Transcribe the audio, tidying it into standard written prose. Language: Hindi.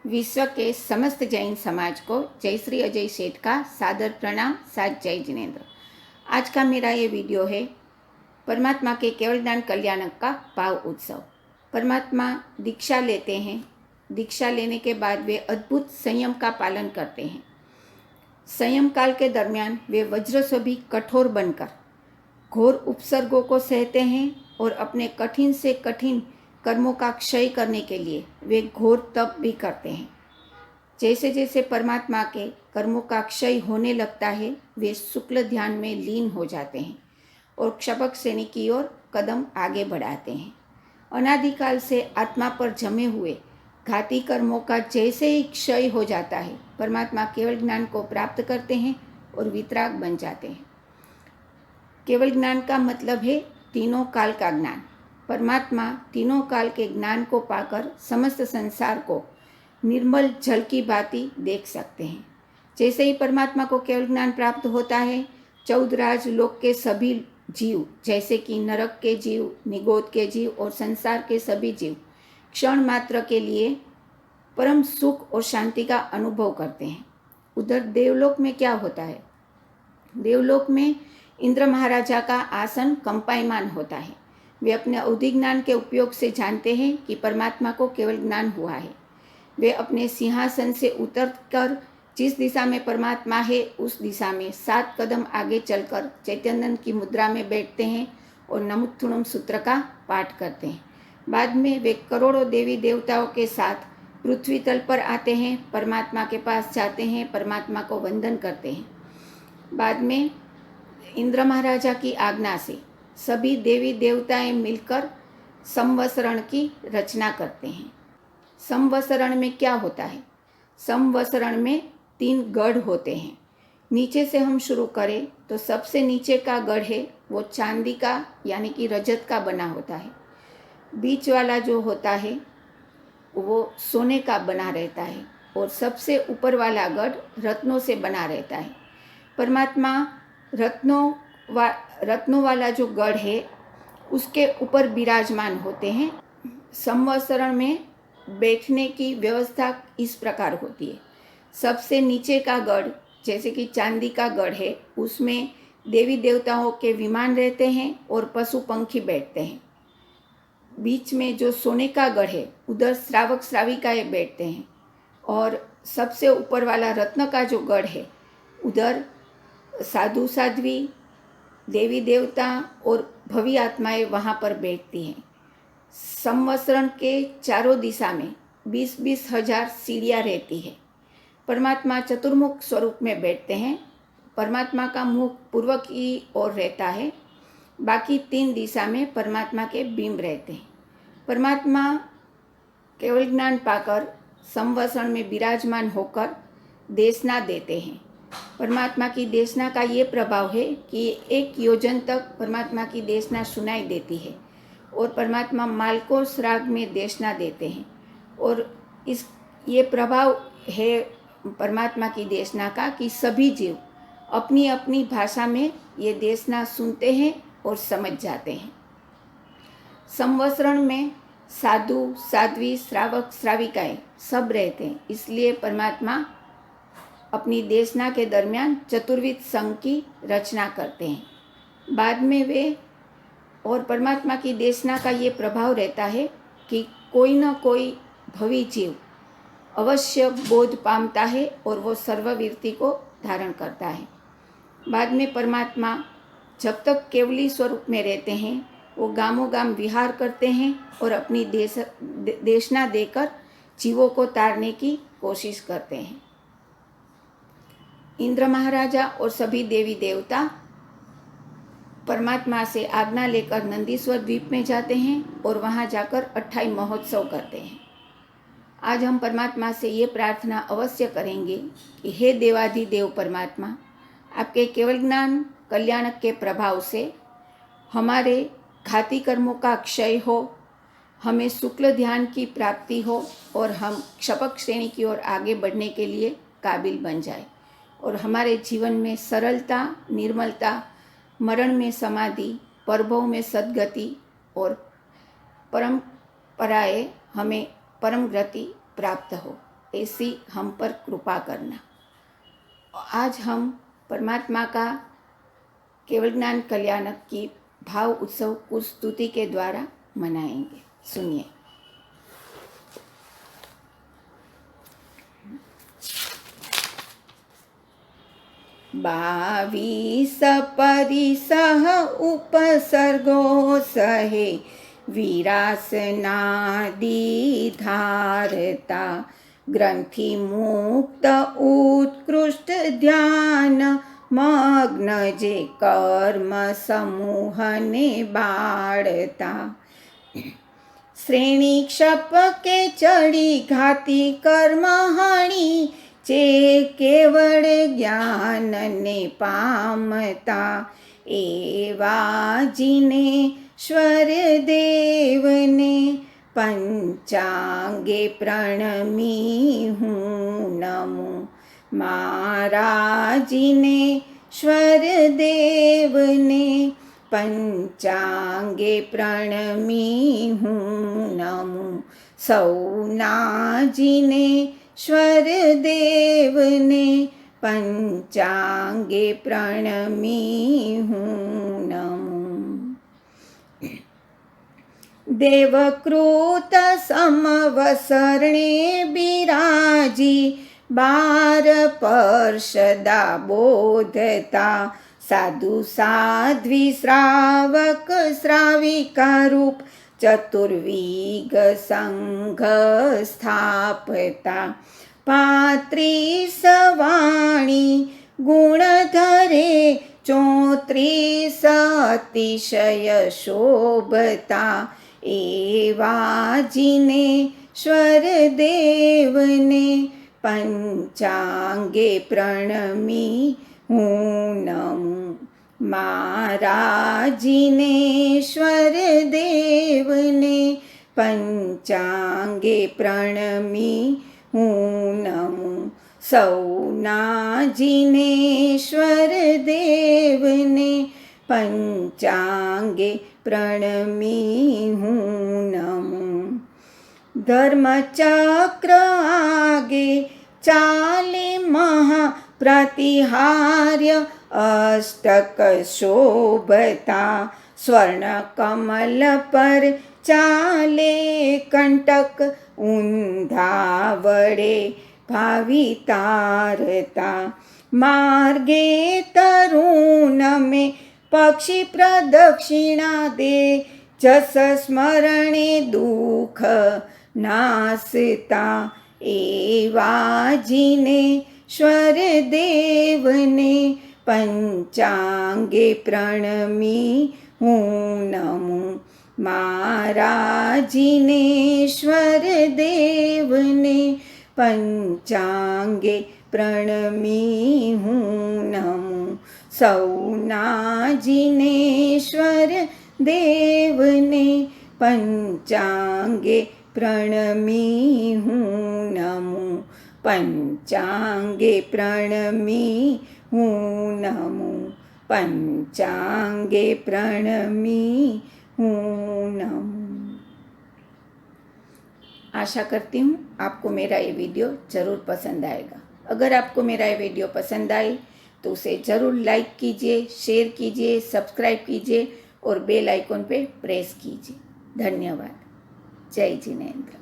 विश्व के समस्त जैन समाज को जय श्री अजय सेठ का सादर प्रणाम, साथ जय जिनेन्द्र। आज का मेरा ये वीडियो है परमात्मा के केवल ज्ञान कल्याणक का भाव उत्सव। परमात्मा दीक्षा लेते हैं। दीक्षा लेने के बाद वे अद्भुत संयम का पालन करते हैं। संयम काल के दरमियान वे वज्र से भी कठोर बनकर घोर उपसर्गों को सहते हैं और अपने कठिन से कठिन कर्मों का क्षय करने के लिए वे घोर तप भी करते हैं। जैसे जैसे परमात्मा के कर्मों का क्षय होने लगता है, वे शुक्ल ध्यान में लीन हो जाते हैं और क्षपक श्रेणी की ओर कदम आगे बढ़ाते हैं। अनादिकाल से आत्मा पर जमे हुए घाती कर्मों का जैसे ही क्षय हो जाता है, परमात्मा केवल ज्ञान को प्राप्त करते हैं और वितराग बन जाते हैं। केवल ज्ञान का मतलब है तीनों काल का ज्ञान। परमात्मा तीनों काल के ज्ञान को पाकर समस्त संसार को निर्मल जल की भांति देख सकते हैं। जैसे ही परमात्मा को केवल ज्ञान प्राप्त होता है, 14 लोक के सभी जीव, जैसे कि नरक के जीव, निगोद के जीव और संसार के सभी जीव क्षण मात्र के लिए परम सुख और शांति का अनुभव करते हैं। उधर देवलोक में क्या होता है? देवलोक में इंद्र महाराजा का आसन कंपायमान होता है। वे अपने अवधि ज्ञान के उपयोग से जानते हैं कि परमात्मा को केवल ज्ञान हुआ है। वे अपने सिंहासन से उतरकर जिस दिशा में परमात्मा है, उस दिशा में 7 कदम आगे चलकर चैतन्य की मुद्रा में बैठते हैं और नमुत्थुणम सूत्र का पाठ करते हैं। बाद में वे करोड़ों देवी देवताओं के साथ पृथ्वी तल पर आते हैं, परमात्मा के पास जाते हैं, परमात्मा को वंदन करते हैं। बाद में इंद्र महाराजा की आज्ञा से सभी देवी देवताएं मिलकर संवसरण की रचना करते हैं। संवसरण में क्या होता है? संवसरण में 3 गढ़ होते हैं। नीचे से हम शुरू करें तो सबसे नीचे का गढ़ है वो चांदी का यानी कि रजत का बना होता है। बीच वाला जो होता है वो सोने का बना रहता है और सबसे ऊपर वाला गढ़ रत्नों से बना रहता है। परमात्मा रत्नों वाला जो गढ़ है उसके ऊपर विराजमान होते हैं। संवत्सरण में बैठने की व्यवस्था इस प्रकार होती है। सबसे नीचे का गढ़ जैसे कि चांदी का गढ़ है, उसमें देवी देवताओं के विमान रहते हैं और पशु पंखी बैठते हैं। बीच में जो सोने का गढ़ है उधर श्रावक श्राविकाएं बैठते हैं और सबसे ऊपर वाला रत्न का जो गढ़ है उधर साधु साध्वी, देवी देवता और भवी आत्माएं वहाँ पर बैठती हैं। संवत्सरण के चारों दिशा में 20-20 हजार सीढ़ियाँ रहती है। परमात्मा चतुर्मुख स्वरूप में बैठते हैं। परमात्मा का मुख पूर्व की ओर रहता है, बाकी 3 दिशा में परमात्मा के बिंब रहते हैं। परमात्मा केवल ज्ञान पाकर संवत्सरण में विराजमान होकर देशना देते हैं। परमात्मा की देशना का ये प्रभाव है कि 1 योजन तक परमात्मा की देशना सुनाई देती है और परमात्मा मालकोस राग में देशना देते हैं। और ये प्रभाव है परमात्मा की देशना का कि सभी जीव अपनी अपनी भाषा में ये देशना सुनते हैं और समझ जाते हैं। संवत्सरण में साधु साध्वी, श्रावक श्राविकाएं सब रहते हैं, इसलिए परमात्मा अपनी देशना के दरमियान चतुर्विध संघ की रचना करते हैं। बाद में वे और परमात्मा की देशना का ये प्रभाव रहता है कि कोई न कोई भवी जीव अवश्य बोध पामता है और वो सर्ववीरति को धारण करता है। बाद में परमात्मा जब तक केवली स्वरूप में रहते हैं वो गामों गाम विहार करते हैं और अपनी देशना देकर जीवों को तारने की कोशिश करते हैं। इंद्र महाराजा और सभी देवी देवता परमात्मा से आज्ञा लेकर नंदीश्वर द्वीप में जाते हैं और वहाँ जाकर 28 महोत्सव करते हैं। आज हम परमात्मा से ये प्रार्थना अवश्य करेंगे कि हे देवाधिदेव परमात्मा, आपके केवल ज्ञान कल्याणक के प्रभाव से हमारे घाती कर्मों का क्षय हो, हमें शुक्ल ध्यान की प्राप्ति हो और हम क्षपक श्रेणी की ओर आगे बढ़ने के लिए काबिल बन जाए और हमारे जीवन में सरलता, निर्मलता, मरण में समाधि, परभव में सद्गति और परम पराये हमें परम गति प्राप्त हो। ऐसी हम पर कृपा करना। आज हम परमात्मा का केवल ज्ञान कल्याणक की भाव उत्सव कुछ स्तुति के द्वारा मनाएंगे। सुनिए। बावीस परिसह उपसर्गो सहे वीरासनादि धारता ग्रंथि मुक्त उत्कृष्ट ध्यान मग्न जे कर्म समूह ने बाळता श्रेणी क्षपके चढ़ी घाती कर्म हाणी जे केवल ज्ञान ने पामता एवा जिनेश्वर देवने पंचांगे प्रणमी हूँ नमो मारा जिनेश्वर देवने पंचांगे प्रणमी हूँ नमो सौना जिनेश्वर देवने पंचांगे प्रणमी हूँ नमो देवकृत समवसरणे बिराजी 12 पर्षदा बोधता साधु साध्वी श्रावक श्राविका रूप चतुर्विग संघ स्थापता 35 वाणी गुणधरे 34 अतिशय शोभता एवा जिनेश्वर देवने पंचांगे प्रणमी हूँ नमो मारा जिनेश्वर देवने पंचांगे प्रणमी हूँ नमो सौना जिनेश्वर देवने पंचांगे प्रणमी हूँ नमो धर्मचक्र आगे चाले महा प्रतिहार्य अष्टक शोभता स्वर्ण कमल पर चाले कंटक ऊंधा वड़े भावितारता मार्गे तरुण में पक्षी प्रदक्षिणा दे जस स्मरणे दुख नासता एवा जिनेश्वर देवने पंचांगे प्रणमी हूँ नमो मारा जिनेश्वर देवने पंचांगे प्रणमी हूँ नमो सौना जिनेश्वर देवने पंचांगे प्रणमी हूँ नमो पंचांगे प्रणमी हूँ नमो पंचांगे प्रणमी हूँ नमो। आशा करती हूँ आपको मेरा ये वीडियो ज़रूर पसंद आएगा। अगर आपको मेरा ये वीडियो पसंद आई तो उसे ज़रूर लाइक कीजिए, शेयर कीजिए, सब्सक्राइब कीजिए और बेल आइकॉन पे प्रेस कीजिए। धन्यवाद। जय जिनेंद्र।